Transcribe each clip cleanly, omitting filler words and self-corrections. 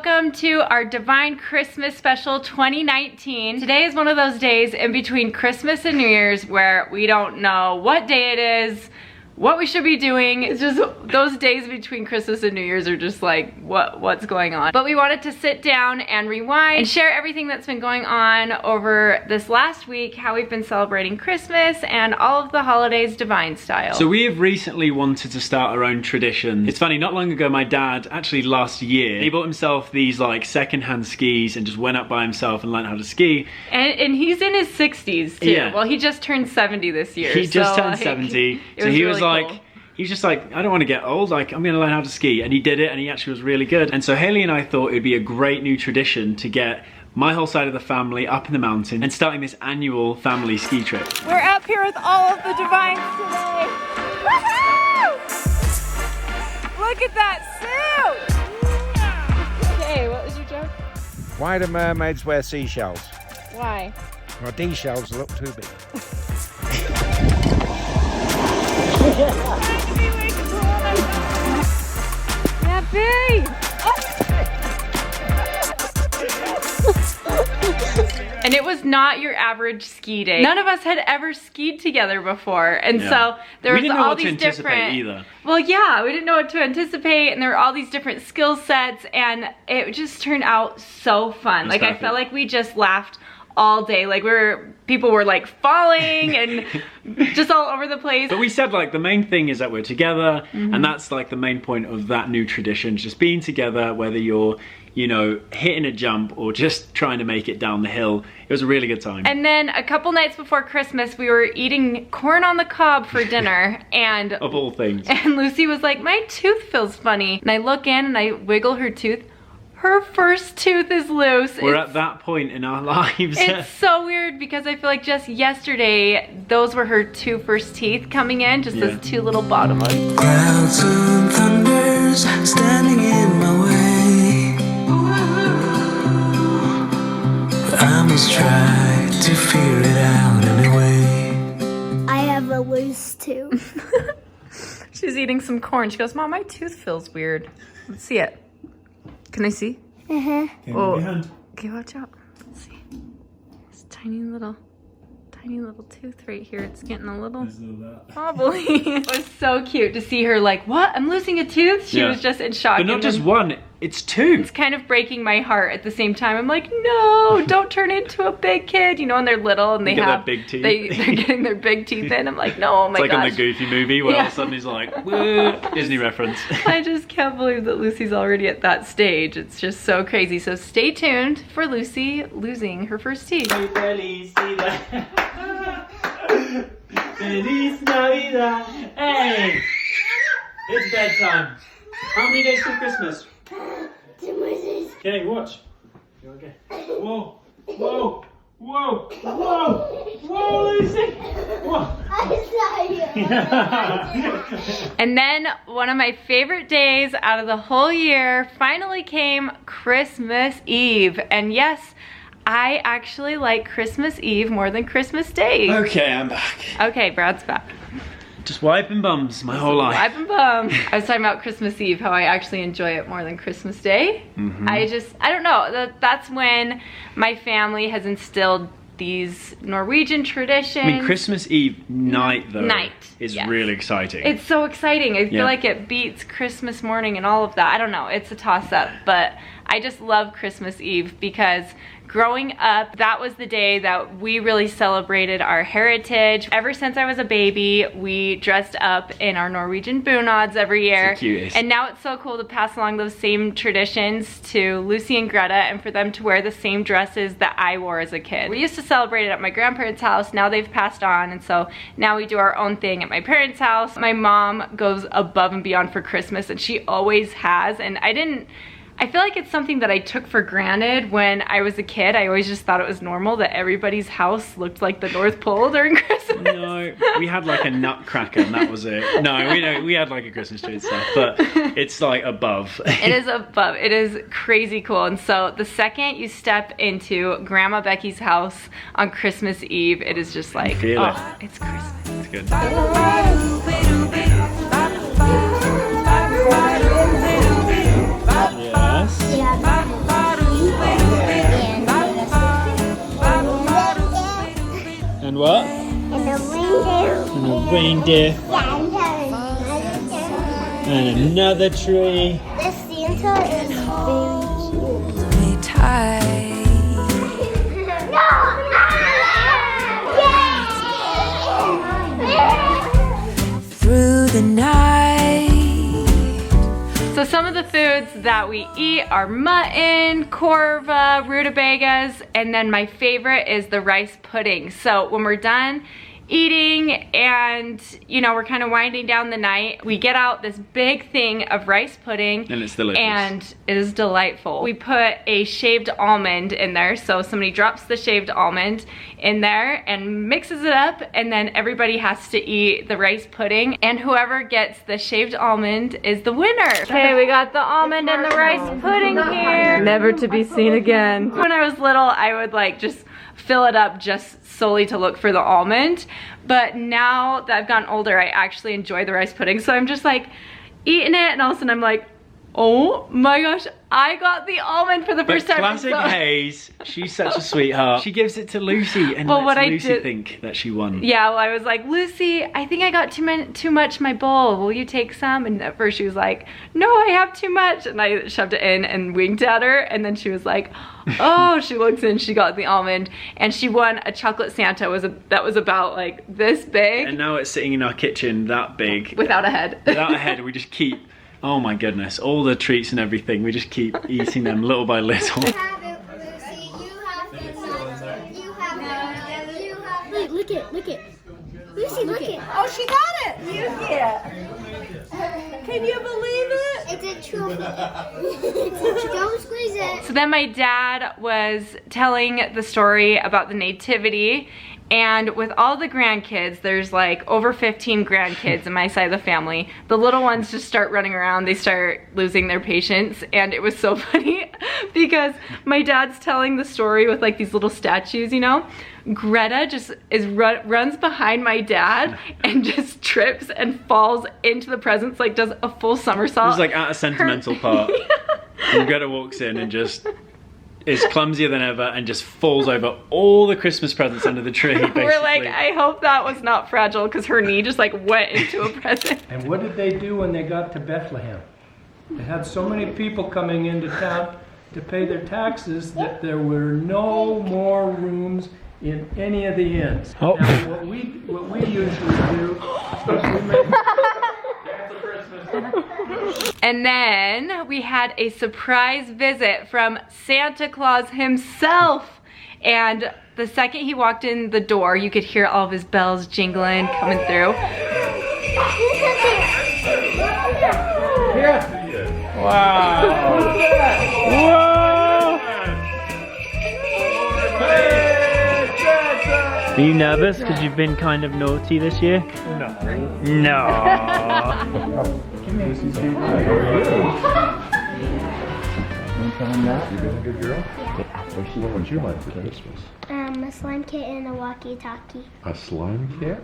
welcome to our Devine Christmas Special 2019. Today is one of those days in between Christmas and New Year's where we don't know what day it is, what we should be doing. It's just those days between Christmas and New Year's are just like, what's going on? But we wanted to sit down and rewind and share everything that's been going on over this last week, how we've been celebrating Christmas and all of the holidays Devine style. So we have recently wanted to start our own tradition. It's funny, not long ago my dad, actually last year, he bought himself these like secondhand skis and just went up by himself and learned how to ski. And he's in his 60s too. Yeah. Well, he just turned 70 this year. He just turned 70. So he was like, cool. He was just like, I don't want to get old, like I'm gonna learn how to ski. And he did it and he actually was really good. And so Haley and I thought it'd be a great new tradition to get my whole side of the family up in the mountain and starting this annual family ski trip. We're up here with all of the Devines today. Woohoo! Look at that suit! Okay, what was your joke? Why do mermaids wear seashells? Why? Well, these shells look too big. Yeah, big! And it was not your average ski day. None of us had ever skied together before, and so there was all these different. Either. Well, yeah, we didn't know what to anticipate, and there were all these different skill sets, and it just turned out so fun. Like I felt like we just laughed all day. Like people were like falling and just all over the place. But we said like the main thing is that we're together, and that's like the main point of that new tradition, just being together, whether you're, you know, hitting a jump or just trying to make it down the hill. It was a really good time. And then a couple nights before Christmas, we were eating corn on the cob for dinner, and of all things. And Lucy was like, my tooth feels funny. And I look in and I wiggle her tooth. Her first tooth is loose. We're at that point in our lives. It's so weird because I feel like just yesterday, those were her two first teeth coming in, just those two little bottom ones. Clouds and thunders standing in my way. I must try to figure it out anyway. I have a loose tooth. She's eating some corn. She goes, Mom, my tooth feels weird. Let's see it. Can I see? Oh, okay, watch out. Let's see. This tiny little tooth right here. It's getting a little wobbly. It was so cute to see her like, what? I'm losing a tooth? She was just in shock. But not just one, it's two. It's kind of breaking my heart at the same time. I'm like, no, don't turn into a big kid. You know, when they're little and they have big teeth. They're getting their big teeth in. I'm like, no, oh my gosh. It's like on the Goofy movie where all of a sudden he's like, whoa, Disney reference. I just can't believe that Lucy's already at that stage. It's just so crazy. So stay tuned for Lucy losing her first teeth. Feliz Navidad. Hey! It's bedtime. How many days till Christmas? Okay, watch. Okay. Whoa, whoa, whoa, whoa, whoa, Lucy! Whoa. And then one of my favorite days out of the whole year finally came Christmas Eve. And yes, I actually like Christmas Eve more than Christmas Day. Okay, I'm back. Okay, Brad's back. Just wiping bums my whole life. Wiping bums. I was talking about Christmas Eve, how I actually enjoy it more than Christmas Day. I don't know. That's when my family has instilled these Norwegian traditions. I mean, Christmas Eve night though is really exciting. It's so exciting. I feel like it beats Christmas morning and all of that. I don't know. It's a toss-up, but I just love Christmas Eve because growing up, that was the day that we really celebrated our heritage. Ever since I was a baby, we dressed up in our Norwegian bunads every year. It's the cutest. And now it's so cool to pass along those same traditions to Lucy and Greta and for them to wear the same dresses that I wore as a kid. We used to celebrate it at my grandparents' house. Now they've passed on, and so now we do our own thing at my parents' house. My mom goes above and beyond for Christmas, and she always has, and I feel like it's something that I took for granted when I was a kid. I always just thought it was normal that everybody's house looked like the North Pole during Christmas. No, we had like a nutcracker and that was it. No, we had like a Christmas tree and stuff, but it's like above. It is above. It is crazy cool. And so the second you step into Grandma Becky's house on Christmas Eve, it is just like, oh, it's Christmas. It's good. Yeah. reindeer. And another tree. The Santa is very cute. Through the night. So some of the foods that we eat are mutton, corva, rutabagas, and then my favorite is the rice pudding. So when we're done eating and, you know, we're kind of winding down the night, we get out this big thing of rice pudding. And it's delicious. And it is delightful. We put a shaved almond in there, so somebody drops the shaved almond in there and mixes it up, and then everybody has to eat the rice pudding, and whoever gets the shaved almond is the winner. Okay, we got the almond and the rice pudding here. Never to be seen again. When I was little, I would like just fill it up just solely to look for the almond, but now that I've gotten older, I actually enjoy the rice pudding, so I'm just like eating it, and all of a sudden I'm like, oh my gosh, I got the almond for the first time. Classic Hayes, she's such a sweetheart. She gives it to Lucy and lets Lucy think that she won. Yeah, well, I was like, Lucy, I think I got too much in my bowl. Will you take some? And at first she was like, no, I have too much. And I shoved it in and winked at her. And then she was like, oh, she looks in, she got the almond. And she won a chocolate Santa that was about like this big. And now it's sitting in our kitchen that big. Without a head. Without a head, we just keep, oh my goodness, all the treats and everything, we just keep eating them little by little. Wait, look it. Lucy, look it. Oh, she got it! You get. Can you believe it? It's a trophy. Don't squeeze it. So then my dad was telling the story about the nativity, and with all the grandkids, there's like over 15 grandkids in my side of the family. The little ones just start running around, they start losing their patience, and it was so funny because my dad's telling the story with like these little statues, you know? Greta just runs behind my dad and just trips and falls into the presents, like does a full somersault. It's like at a sentimental part. And Greta walks in and just is clumsier than ever and just falls over all the Christmas presents under the tree, basically. We're like, I hope that was not fragile, because her knee just like went into a present. And what did they do when they got to Bethlehem? They had so many people coming into town to pay their taxes that there were no more rooms in any of the inns. Oh. Now, what we usually do is we make And then we had a surprise visit from Santa Claus himself. And the second he walked in the door, you could hear all of his bells jingling coming through. Wow. Whoa. Are you nervous because you've been kind of naughty this year? No. No. You been a good girl? Yeah. What would you like for Christmas? A slime kit and a walkie-talkie. A slime kit?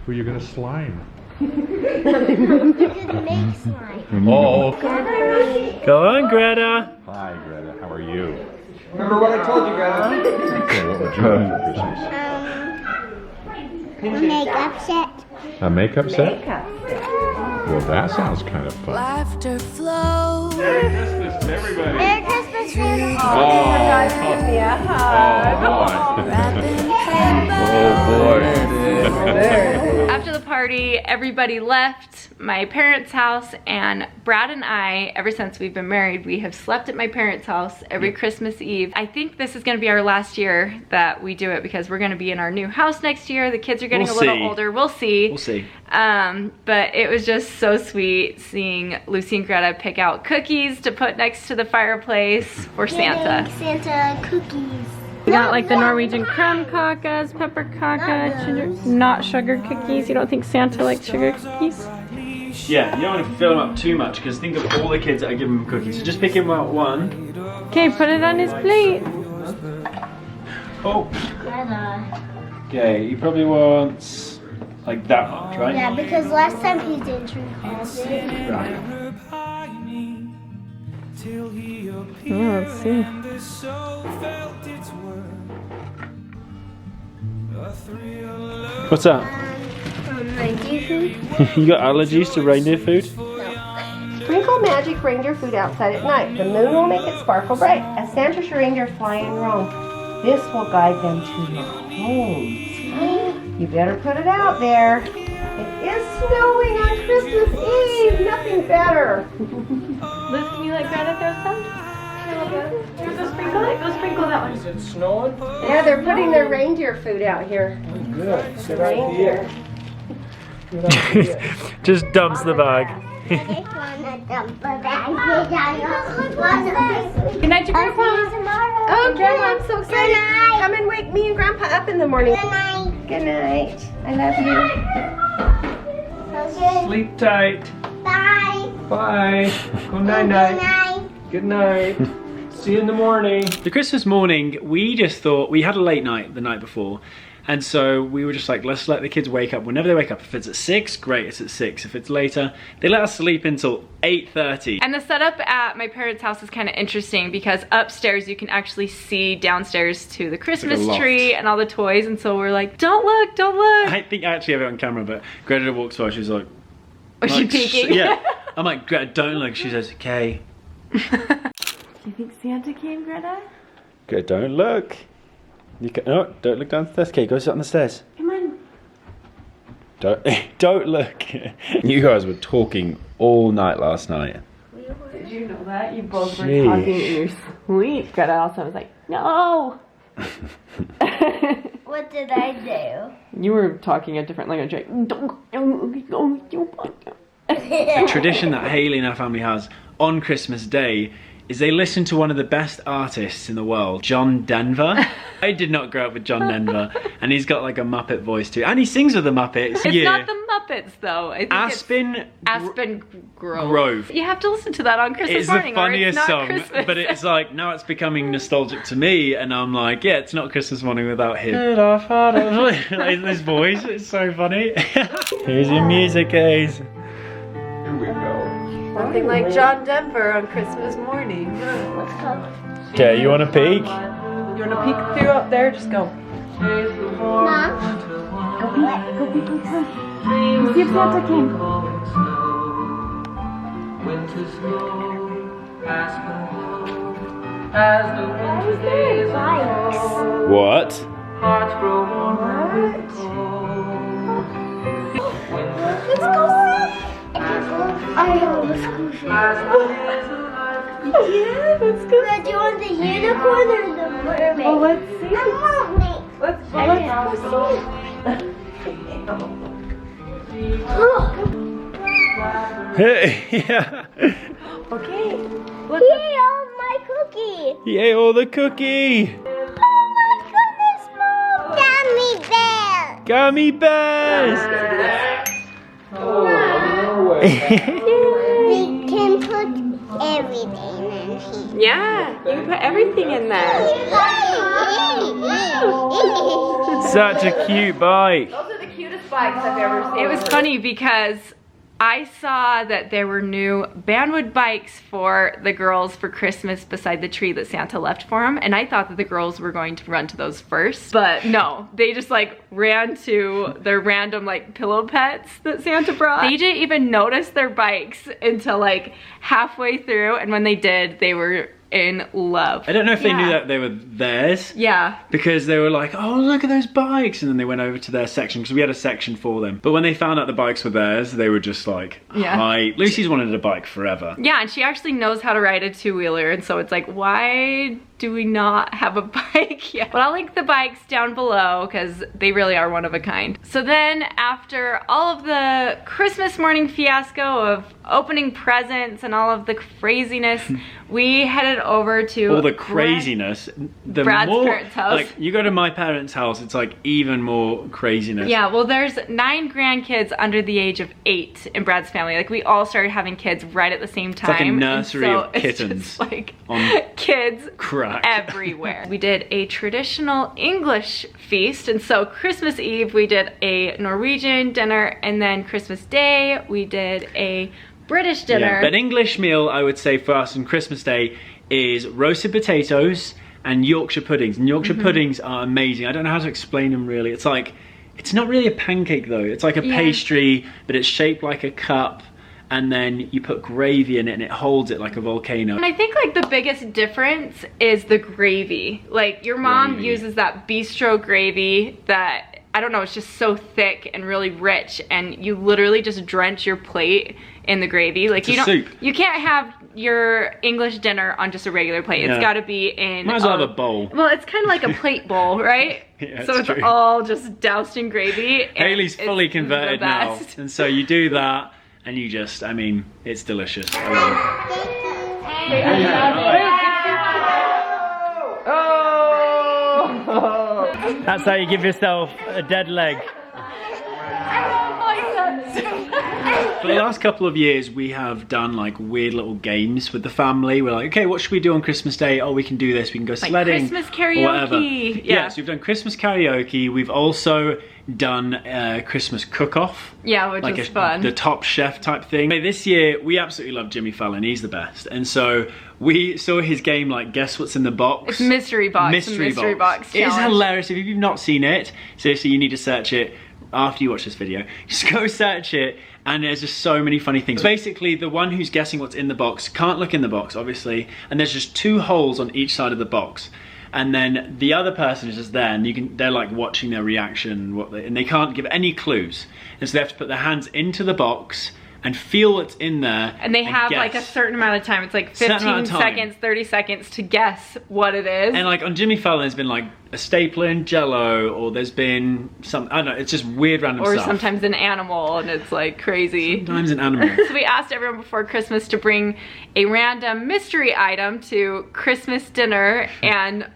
Who are you gonna slime? You can make slime. Oh. Go on, Greta. Hi, Greta. How are you? Remember what I told you, Greta? Okay, what would you like for Christmas? A makeup set. A makeup set? Well, that sounds kind of fun. Laughter flows. Merry Christmas to everybody. Merry Christmas, Santa. After the party, everybody left my parents' house, and Brad and I, ever since we've been married, we have slept at my parents' house every Christmas Eve. I think this is gonna be our last year that we do it, because we're gonna be in our new house next year. The kids are getting a little older. We'll see. We'll see. But it was just so sweet seeing Lucy and Greta pick out cookies to put next to the fireplace for Santa. Santa cookies. We got like the Norwegian crumb kakas, pepper kaka, not sugar cookies. You don't think Santa likes sugar cookies? Yeah, you don't want to fill them up too much, because think of all the kids that are giving him cookies. So just pick him out one. Okay, put it on his plate. Oh. Okay, he probably wants like that much, right? Yeah, because last time he didn't drink all of it. Right. Oh, let's see. What's that? Reindeer food? You got allergies to reindeer food? Sprinkle magic reindeer food outside at night. The moon will make it sparkle bright as Santa's reindeer fly and roam. This will guide them to your homes. You better put it out there. It is snowing on Christmas Eve. Nothing better. Liz, can you let Greta throw some? Go sprinkle it. Go sprinkle that one. Is it snowing? Yeah, they're putting their reindeer food out here. Good. Good Reindeer. idea. Good idea. Just dumps the bag. Good night, to Grandpa. Okay, I'm so excited. Come and wake me and Grandpa up in the morning. Good night. Good night. I love you. Sleep tight. Bye. Bye. Good night. Good night. See you in the morning. The Christmas morning, we just thought, we had a late night the night before, and so we were just like, let's let the kids wake up whenever they wake up. If it's at 6, great, it's at 6. If it's later, they let us sleep until 8:30. And the setup at my parents' house is kind of interesting because upstairs you can actually see downstairs to the Christmas tree and all the toys, and so we're like, don't look, don't look. I think I actually have it on camera, but Greta walks by, she's like... Was she peeking? Yeah. I'm like, Greta, don't look. She says, okay. Do you think Santa came, Greta? Greta, don't look. You can, no, don't look down the stairs. Okay, go sit on the stairs. Come on. Don't look. You guys were talking all night last night. Did you know that? You both were Jeez. talking in your sleep. Greta also was like, no. What did I do? You were talking a different language. Like, A tradition that Haley and her family has on Christmas Day is they listen to one of the best artists in the world, John Denver. I did not grow up with John Denver, and he's got like a Muppet voice too, and he sings with the Muppets. It's not the Muppets though. I think Aspen Grove. You have to listen to that on Christmas it's morning. the funniest or it's not song, Christmas. but it's like now it's becoming nostalgic to me, and I'm like, yeah, it's not Christmas morning without him. Like this voice, it's so funny. Here's your music, guys. Here we go. Nothing like John Denver on Christmas morning. Let's go. Okay, you want to peek? You want to peek through up there? Just go. Mom? Go peek. See if Santa came. What? Let's go. I know, let's go. Yeah, let's go. Do you want the unicorn or the mermaid? Oh, let's see. I want me. Let's go see. Yeah. Okay. He ate all my cookie. He ate all the cookie. Oh my goodness, Mom. Gummy bear. Gummy bears. We can put everything in here. Yeah, you can put everything in there. Such a cute bike. Those are the cutest bikes I've ever seen. It was funny because I saw that there were new bandwood bikes for the girls for Christmas beside the tree that Santa left for them, and I thought that the girls were going to run to those first, but no, they just like ran to their random like pillow pets that Santa brought. They didn't even notice their bikes until like halfway through, and when they did, they were in love. I don't know if they knew that they were theirs. Yeah. Because they were like, oh, look at those bikes. And then they went over to their section, because we had a section for them. But when they found out the bikes were theirs, they were just like, hi. Lucy's wanted a bike forever. Yeah, and she actually knows how to ride a two-wheeler, and so it's like, why do we not have a bike yet? But I'll link the bikes down below because they really are one of a kind. So then after all of the Christmas morning fiasco of opening presents and all of the craziness, we headed over to all the craziness. The Brad's more, parents' house. like, you go to my parents' house, it's like even more craziness. Yeah, well, there's 9 grandkids under the age of 8 in Brad's family. Like, we all started having kids right at the same time. It's like a nursery so of kittens. It's just like on kids crack everywhere. We did a traditional English feast, and so Christmas Eve we did a Norwegian dinner, and then Christmas Day we did a British dinner. Yeah, but an English meal, I would say, for us on Christmas Day is roasted potatoes and Yorkshire puddings. And Yorkshire puddings are amazing. I don't know how to explain them really. It's like it's not really a pancake though. It's like a pastry, but it's shaped like a cup. And then you put gravy in it and it holds it like a volcano. And I think like the biggest difference is the gravy. Like your mom uses that bistro gravy that, I don't know, it's just so thick and really rich, and you literally just drench your plate in the gravy. Like soup. You can't have your English dinner on just a regular plate. It's gotta be in might as well have a bowl. Well, it's kind of like a plate bowl, right? So it's true. all just doused in gravy. Haley's fully converted now. And so you do that and you just, I mean, it's delicious. I love it. That's how you give yourself a dead leg. For the last couple of years, we have done like weird little games with the family. We're like, okay, what should we do on Christmas Day? Oh, we can do this. We can go sledding. Christmas karaoke. Or whatever. Yeah, so we've done Christmas karaoke. We've also done Christmas cook-off. Yeah, which is fun. The Top Chef type thing. This year, we absolutely love Jimmy Fallon. He's the best. And so we saw his game like Guess What's in the Box. It's Mystery Box. Mystery box It's hilarious. If you've not seen it, seriously, you need to search it after you watch this video. Just go search it, and there's just so many funny things. Basically, the one who's guessing what's in the box can't look in the box, obviously, and there's just 2 holes on each side of the box. And then the other person is just there, and they're like watching their reaction, and they can't give any clues. And so they have to put their hands into the box and feel what's in there. And they have like a certain amount of time. It's like 15 seconds, 30 seconds to guess what it is. And like on Jimmy Fallon, there's been like a stapler in Jell-O, or there's been some, I don't know, it's just weird random stuff. Or sometimes an animal, and it's like crazy. Sometimes an animal. So we asked everyone before Christmas to bring a random mystery item to Christmas dinner, and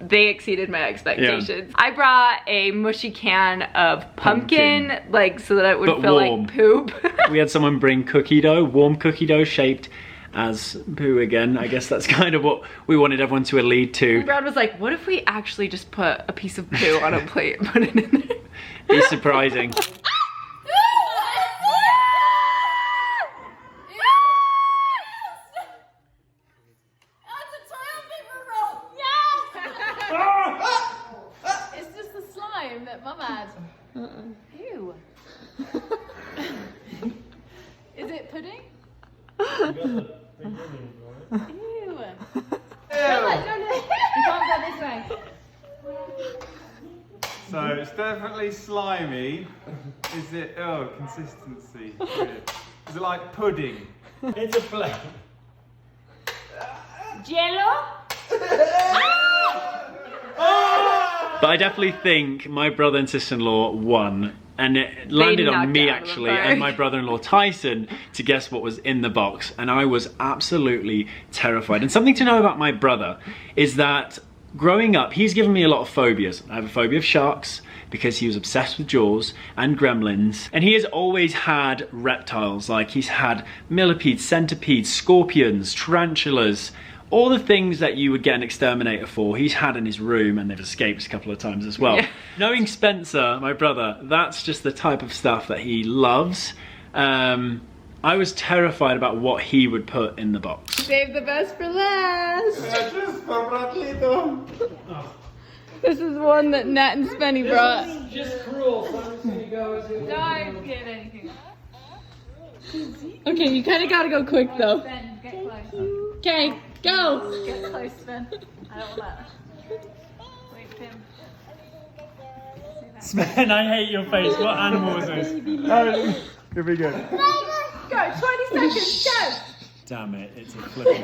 they exceeded my expectations. Yeah. I brought a mushy can of pumpkin, like so that it would feel like poop. We had someone bring cookie dough, warm cookie dough shaped as poo again. I guess that's kind of what we wanted everyone to allude to. And Brad was like, what if we actually just put a piece of poo on a plate and put it in there? It's surprising. Mum had. Ew. Is it pudding? Ew. You can't go this way. So it's definitely slimy. Is it? Oh, consistency. Is it like pudding? It's a flake. Jello? But I definitely think my brother and sister-in-law won, and it landed on me actually, and my brother-in-law Tyson, to guess what was in the box, and I was absolutely terrified. And something to know about my brother is that growing up, he's given me a lot of phobias. I have a phobia of sharks because he was obsessed with Jaws and Gremlins, and he has always had reptiles. Like he's had millipedes, centipedes, scorpions, tarantulas, all the things that you would get an exterminator for, he's had in his room, and they've escaped a couple of times as well. Yeah. Knowing Spencer, my brother, that's just the type of stuff that he loves. I was terrified about what he would put in the box. Save the best for last. This is one that Nat and Spenny brought. This is just cruel, so I'm just gonna go as No, I didn't get anything. Okay, you kind of gotta go quick though. Ben, get close. Okay. Go! Get close, Ben. I don't want that. Wait, Tim. Sven, I hate your face. What animal is this? Here we go. Go, 20 seconds, go! Damn it, it's a flipping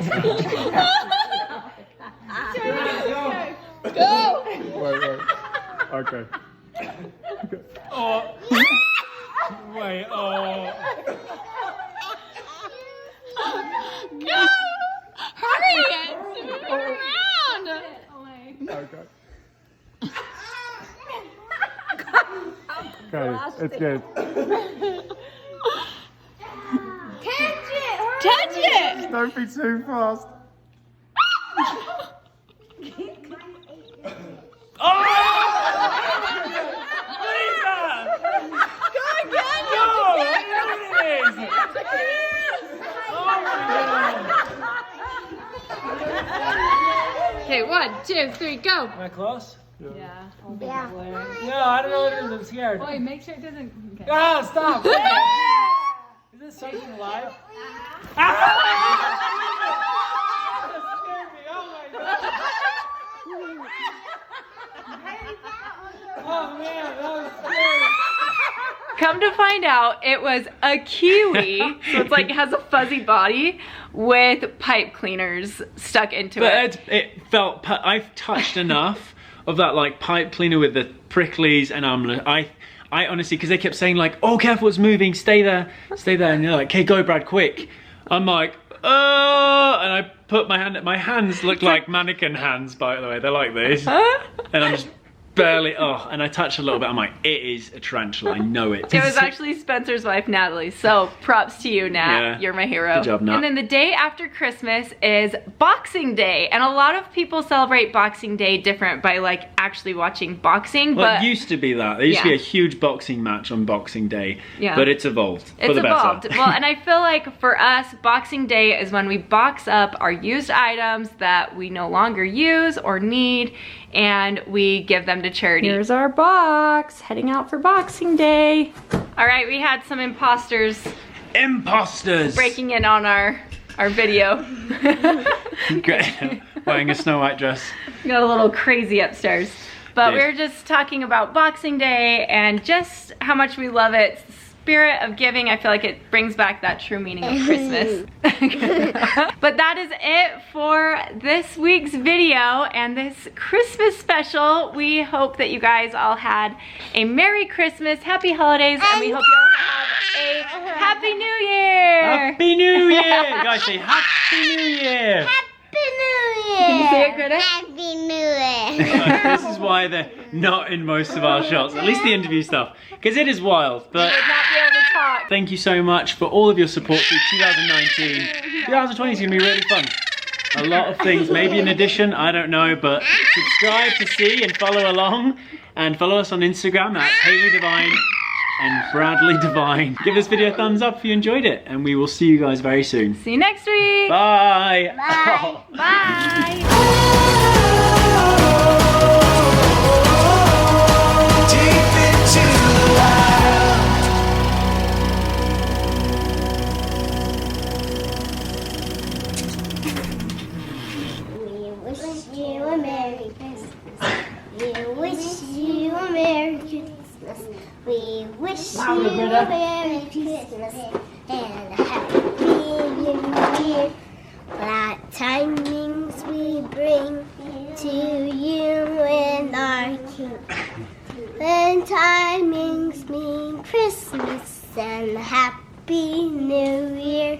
Go! Wait. Okay. Oh. Wait, oh. Go! Hurry it! Move around! Okay. Okay, it's good. Touch it! Don't be too fast. Oh! What is that? Go again! No! What is it? Oh my God! Okay, 1, 2, 3, go! Am I close? Yeah. Yeah. No, I don't know what it is. I'm scared. Boy, make sure it doesn't. Okay. Ah, stop! Is this something live? Ah! That scared me. Oh my god! Oh man, that was scary. Come to find out, it was a kiwi, so it's like it has a fuzzy body with pipe cleaners stuck into it. But it felt, I've touched enough of that like pipe cleaner with the pricklies and I honestly, because they kept saying like, oh careful it's moving, stay there, and they're like, okay go Brad, quick. I'm like, oh, and I put my hands look like mannequin hands, by the way, they're like this, and I'm just barely, and I touched a little bit, I'm like, it is a tarantula, I know it. It was actually Spencer's wife, Natalie, so props to you, Nat. Yeah. You're my hero. Good job, Nat. And then the day after Christmas is Boxing Day, and a lot of people celebrate Boxing Day different by like actually watching boxing, Well, but it used to be that. There used to be a huge boxing match on Boxing Day, but it's evolved for the better. Well, and I feel like for us, Boxing Day is when we box up our used items that we no longer use or need, and we give them to charity. Here's our box, heading out for Boxing Day. All right, we had some imposters breaking in on our video. Great. Wearing a Snow White dress. Got a little crazy upstairs. But we're just talking about Boxing Day and just how much we love it. It's the spirit of giving. I feel like it brings back that true meaning of Christmas. But that is it for this week's video and this Christmas special. We hope that you guys all had a Merry Christmas, Happy Holidays, and we hope you all have a Happy New Year! Happy New Year! Guys, say Happy New Year! Happy New Year! Can you say it, Greta? Happy New Year! This is why they're not in most of our shots, at least the interview stuff, because it is wild, but We would not be able to talk. thank you so much for all of your support through 2019. 2020 is going to be really fun. A lot of things, maybe an addition, I don't know, but subscribe to see and follow along, and follow us on Instagram at Haley Devine and Bradley Devine. Give this video a thumbs up if you enjoyed it, and we will see you guys very soon. See you next week. Bye. Bye. Bye. Deep into the wild. We wish you a Merry Christmas. We wish you a Merry Christmas. We wish you a Merry Christmas and a Happy New Year. Glad tidings we bring to you and our King. Glad tidings mean Christmas and a Happy New Year.